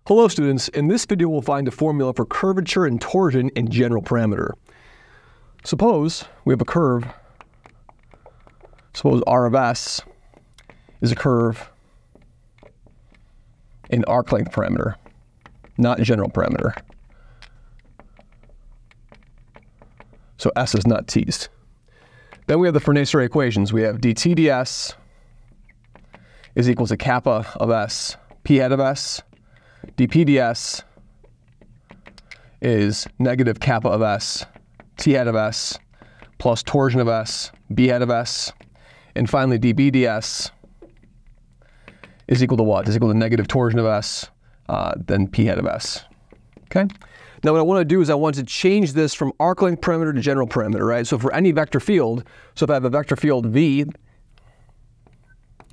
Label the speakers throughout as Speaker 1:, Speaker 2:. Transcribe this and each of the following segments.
Speaker 1: Hello students, in this video we'll find a formula for curvature and torsion in general parameter. Suppose we have a curve, suppose R of S is a curve in arc length parameter, not general parameter. So S is not teased. Then we have the Frenet-Serret equations. We have dt ds is equal to kappa of S, p hat of S. dp ds is negative kappa of S, t hat of S, plus torsion of S, b hat of S. And finally, db ds is equal to what? Is equal to negative torsion of S, then p hat of S. Okay? Now what I want to do is I want to change this from arc length parameter to general parameter, right? So for any vector field, so if I have a vector field V,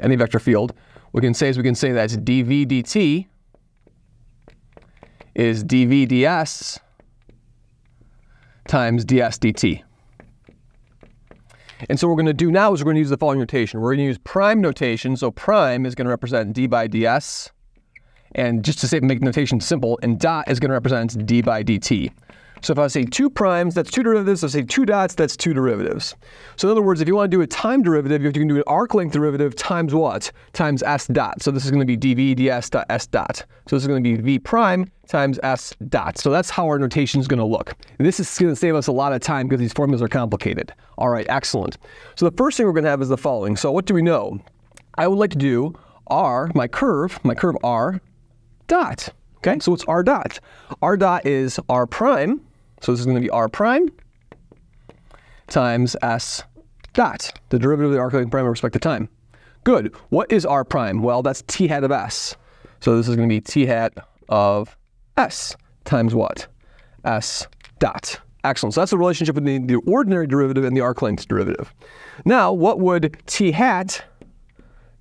Speaker 1: any vector field, we can say that it's dv dt is dv ds times ds dt. And so what we're going to do now is we're going to use the following notation. We're going to use prime notation. So prime is going to represent d by ds. And just to make notation simple, and dot is going to represent d by dt. So if I say two primes, that's two derivatives. If I say two dots, that's two derivatives. So in other words, if you want to do a time derivative, you can do an arc length derivative times what? Times s dot. So this is going to be dv ds dot s dot. So this is going to be v prime times s dot. So that's how our notation is going to look. And this is going to save us a lot of time because these formulas are complicated. All right, excellent. So the first thing we're going to have is the following. So what do we know? I would like to do r, my curve r dot. Okay, so what's r dot? R dot is r prime. So this is going to be r prime times s dot, the derivative of the arc length parameter with respect to time. Good. What is r prime? Well, that's t hat of s. So this is going to be t hat of s times what? S dot. Excellent. So that's the relationship between the ordinary derivative and the arc length derivative. Now, what would t hat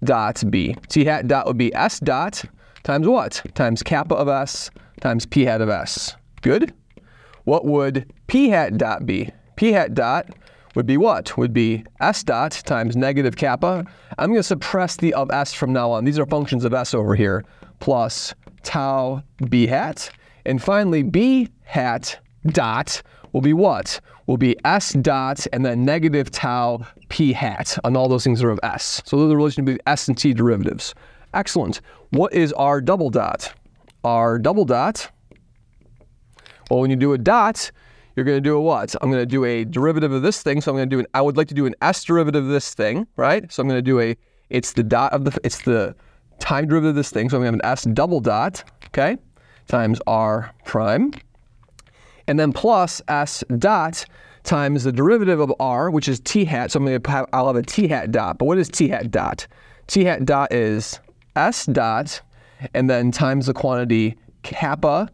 Speaker 1: dot be? T hat dot would be s dot times what? Times kappa of s times p hat of s. Good. What would p hat dot be? P hat dot would be what? Would be s dot times negative kappa. I'm going to suppress the of s from now on. These are functions of s over here, plus tau b hat. And finally, b hat dot will be what? Will be s dot and then negative tau p hat. And all those things are of s. So those are the relation between s and t derivatives. Excellent. What is r double dot? R double dot. Well, when you do a dot, you're going to do a what? I'm going to do a derivative of this thing. So I'm going to do I would like to do an s derivative of this thing, right? So I'm going to do it's the time derivative of this thing. So I'm going to have an s double dot, okay, times r prime. And then plus s dot times the derivative of r, which is t hat. So I'll have a t hat dot. But what is t hat dot? T hat dot is s dot and then times the quantity kappa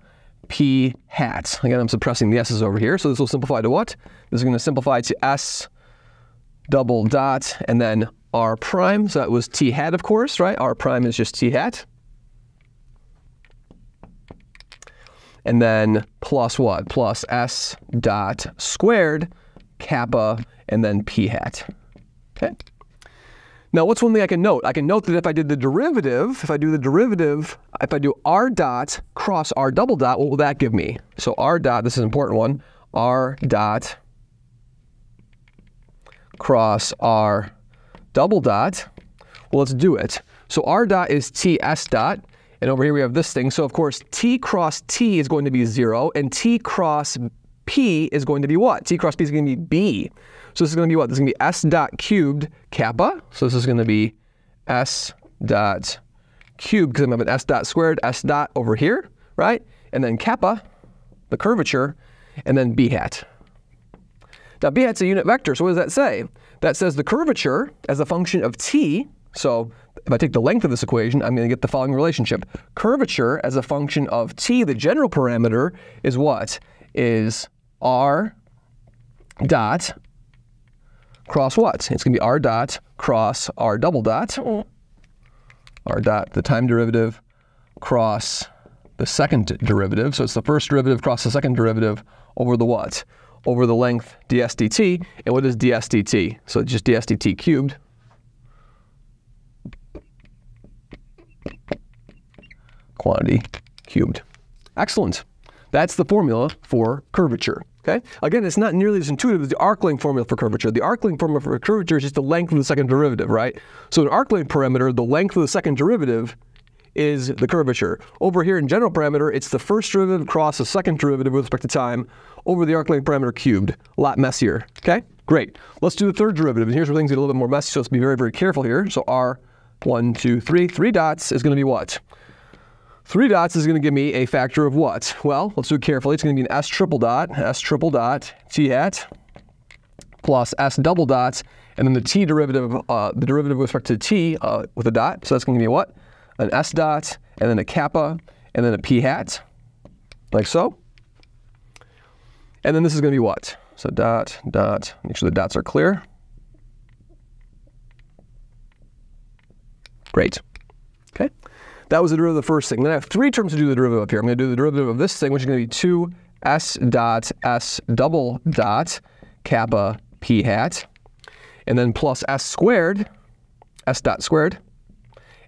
Speaker 1: p hat. Again, I'm suppressing the s's over here, so this will simplify to what? This is going to simplify to s double dot and then r prime. So that was t hat, of course, right? R prime is just t hat. And then plus what? Plus s dot squared kappa and then p hat. Okay. Now, what's one thing I can note? I can note that if I do the derivative, if I do r dot cross r double dot, what will that give me? So r dot, this is an important one, r dot cross r double dot. Well, let's do it. So r dot is t s dot, and over here we have this thing. So of course, t cross t is going to be 0, and t cross p is going to be what? T cross p is going to be b. So this is going to be what? This is going to be s dot cubed kappa. So this is going to be s dot cubed, because I'm going to have an s dot squared, s dot over here, right? And then kappa, the curvature, and then b hat. Now b hat's a unit vector, so what does that say? That says the curvature as a function of t. So if I take the length of this equation, I'm going to get the following relationship. Curvature as a function of t, the general parameter, is what? Is r dot cross what? It's going to be r dot cross r double dot. R dot, the time derivative, cross the second derivative. So it's the first derivative cross the second derivative over the what? Over the length ds dt. And what is ds dt? So it's just ds dt cubed. quantity cubed. Excellent. That's the formula for curvature. Okay? Again, it's not nearly as intuitive as the arc length formula for curvature. The arc length formula for curvature is just the length of the second derivative, right? So in arc length parameter, the length of the second derivative is the curvature. Over here in general parameter, it's the first derivative cross the second derivative with respect to time over the arc length parameter cubed. A lot messier. Okay? Great. Let's do the third derivative. And here's where things get a little bit more messy, so let's be very, very careful here. So r, 1, 2, 3, 3 dots is going to be what? 3 dots is going to give me a factor of what? Well, let's do it carefully. It's going to be an s triple dot t hat plus s double dot, and then the t derivative, the derivative with respect to t with a dot. So that's going to be what? An s dot, and then a kappa, and then a p hat, like so. And then this is going to be what? So dot, dot, make sure the dots are clear. Great. Okay. That was the derivative of the first thing. Then I have 3 terms to do the derivative up here. I'm going to do the derivative of this thing, which is going to be 2 s dot s double dot kappa p hat, and then plus s squared, s dot squared,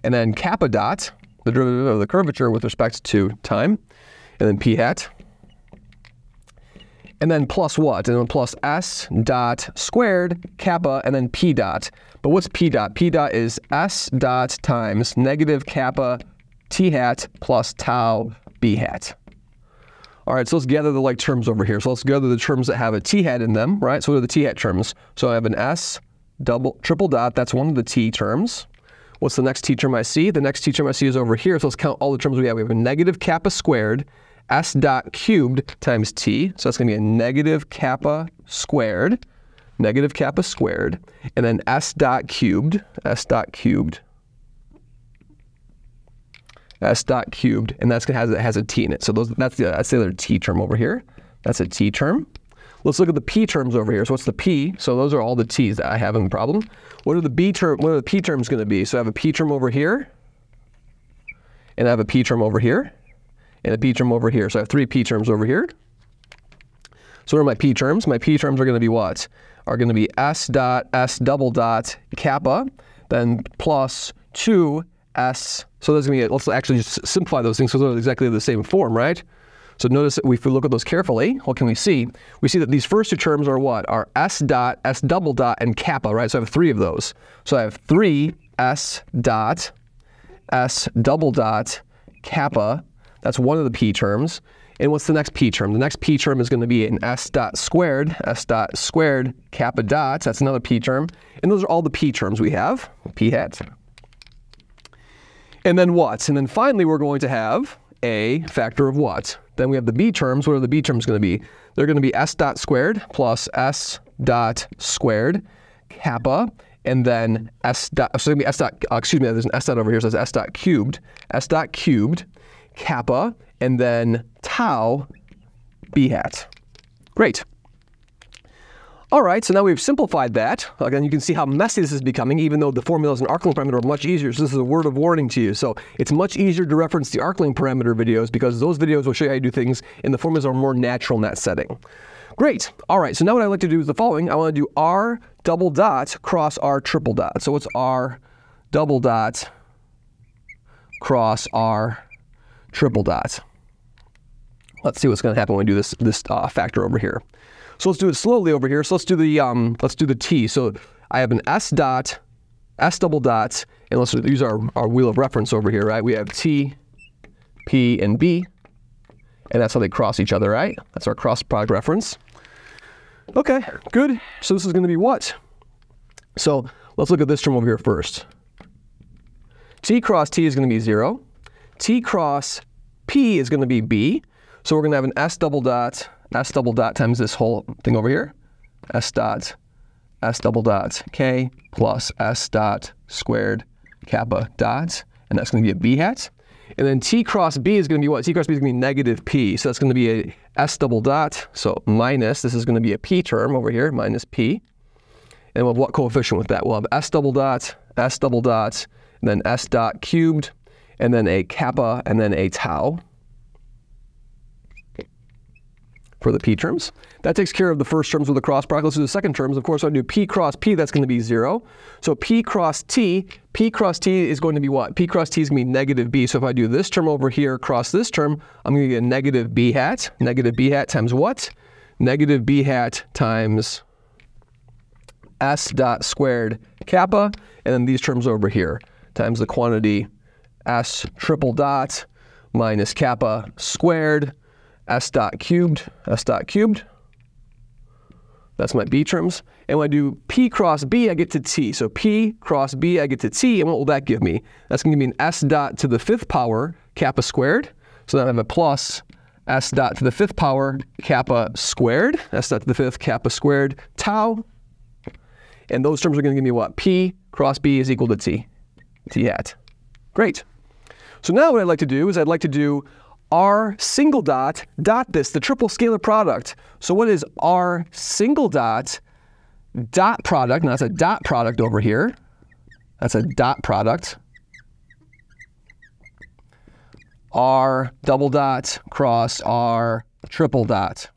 Speaker 1: and then kappa dot, the derivative of the curvature with respect to time, and then p hat, and then plus what? And then plus s dot squared kappa, and then p dot. But what's p dot? P dot is s dot times negative kappa t hat plus tau b hat. All right, so let's gather the like terms over here. So let's gather the terms that have a t hat in them, right? So what are the t hat terms? So I have an s triple dot, that's one of the t terms. What's the next t term I see? The next t term I see is over here. So let's count all the terms we have. We have a negative kappa squared, s dot cubed times t. So that's going to be a negative kappa squared, and then s dot cubed, and that's going to has a t in it. So that's the other t term over here. That's a t term. Let's look at the p terms over here. So what's the p? So those are all the t's that I have in the problem. What are the p terms going to be? So I have a p term over here, and I have a p term over here, and a p term over here. So I have 3 p terms over here. So what are my p terms? My p terms are going to be what? Are going to be s dot s double dot kappa, then plus 2s. So there's going to be, let's actually just simplify those things so they're exactly the same form, right? So notice that if we look at those carefully, what can we see? We see that these first 2 terms are what? Are s dot, s double dot, and kappa, right? So I have 3 of those. So I have 3 s dot, s double dot, kappa. That's one of the p terms. And what's the next p term? The next p term is going to be an s dot squared, kappa dots. That's another p term. And those are all the p terms we have, p hats. And then what? And then finally, we're going to have a factor of what? Then we have the b terms. What are the b terms going to be? They're going to be s dot squared plus s dot squared kappa, and then s dot, so it's going to be s dot, excuse me, there's an s dot over here, so it's s dot cubed kappa, and then tau b hat. Great. All right, so now we've simplified that. Again, you can see how messy this is becoming, even though the formulas in arc length parameter are much easier. So this is a word of warning to you. So it's much easier to reference the arc length parameter videos because those videos will show you how to do things, and the formulas are more natural in that setting. Great. All right, so now what I'd like to do is the following. I want to do r double dot cross r triple dot. So what's r double dot cross r triple dot? Let's see what's going to happen when we do this factor over here. So let's do it slowly over here. So let's do the t. So I have an s dot, s double dot, and let's use our wheel of reference over here, right? We have t, p, and b, and that's how they cross each other, right? That's our cross product reference. Okay, good. So this is going to be what? So let's look at this term over here first. T cross t is going to be 0. T cross p is going to be b. So we're going to have an s double dot times this whole thing over here, s double dot k plus s dot squared kappa dot, and that's going to be a b hat. And then t cross b is going to be what? T cross b is going to be negative p, so that's going to be a s double dot, so minus, this is going to be a p term over here, minus p. And we'll have what coefficient with that? We'll have s double dot, and then s dot cubed, and then a kappa, and then a tau. for the p terms. That takes care of the first terms with the cross product. Let's do the second terms. Of course, when I do p cross p, that's going to be 0. So p cross t is going to be what? P cross t is going to be negative b. So if I do this term over here cross this term, I'm going to get a negative b hat. Negative b hat times what? Negative b hat times s dot squared kappa, and then these terms over here times the quantity s triple dot minus kappa squared s dot cubed. That's my b terms. And when I do p cross b, I get to t. So p cross b, I get to t, and what will that give me? That's going to give me an s dot to the 5th power kappa squared. So then I have a plus s dot to the 5th power kappa squared, s dot to the 5th kappa squared tau. And those terms are going to give me what? P cross b is equal to t hat. Great. So now what I'd like to do is I'd like to do r single dot this, the triple scalar product. So what is r single dot product? Now that's a dot product over here. That's a dot product. R double dot cross R triple dot.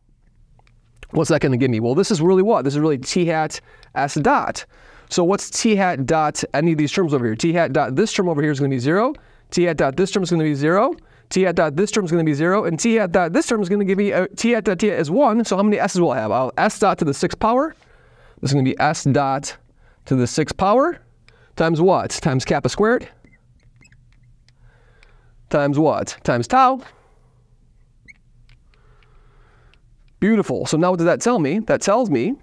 Speaker 1: What's that going to give me? Well, this is really what? This is really t hat s dot. So what's t hat dot any of these terms over here? T hat dot this term over here is going to be 0. T hat dot this term is going to be 0. T hat dot this term is going to be 0. And t hat dot this term is going to give me t hat dot t hat is 1. So how many s's will I have? I'll have s dot to the 6th power. This is going to be s dot to the 6th power times what? Times kappa squared. Times what? Times tau. Beautiful. So now what does that tell me? That tells me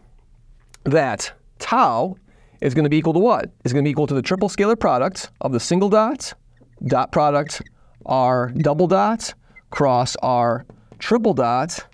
Speaker 1: that tau is going to be equal to what? It's going to be equal to the triple scalar product of the single dot product, r double dot cross r triple dot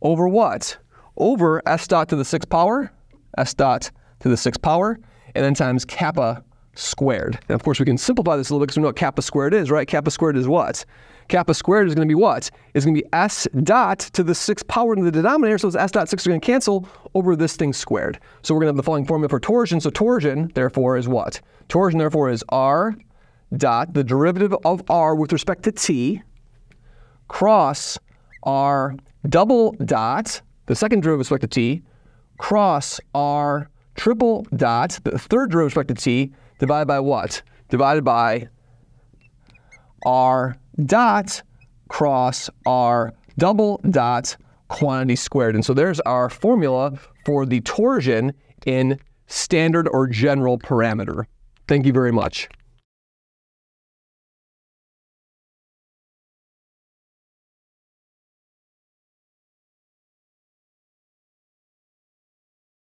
Speaker 1: over what? Over s dot to the 6th power, s dot to the 6th power, and then times kappa squared. And of course, we can simplify this a little bit because we know what kappa squared is, right? Kappa squared is what? Kappa squared is going to be what? It's going to be s dot to the 6th power in the denominator, so this s dot 6 are going to cancel over this thing squared. So we're going to have the following formula for torsion. So torsion, therefore, is what? Torsion, therefore, is r dot, the derivative of r with respect to t, cross r double dot, the second derivative with respect to t, cross r triple dot, the third derivative with respect to t, divided by what? Divided by r dot cross r double dot quantity squared. And so there's our formula for the torsion in standard or general parameter. Thank you very much.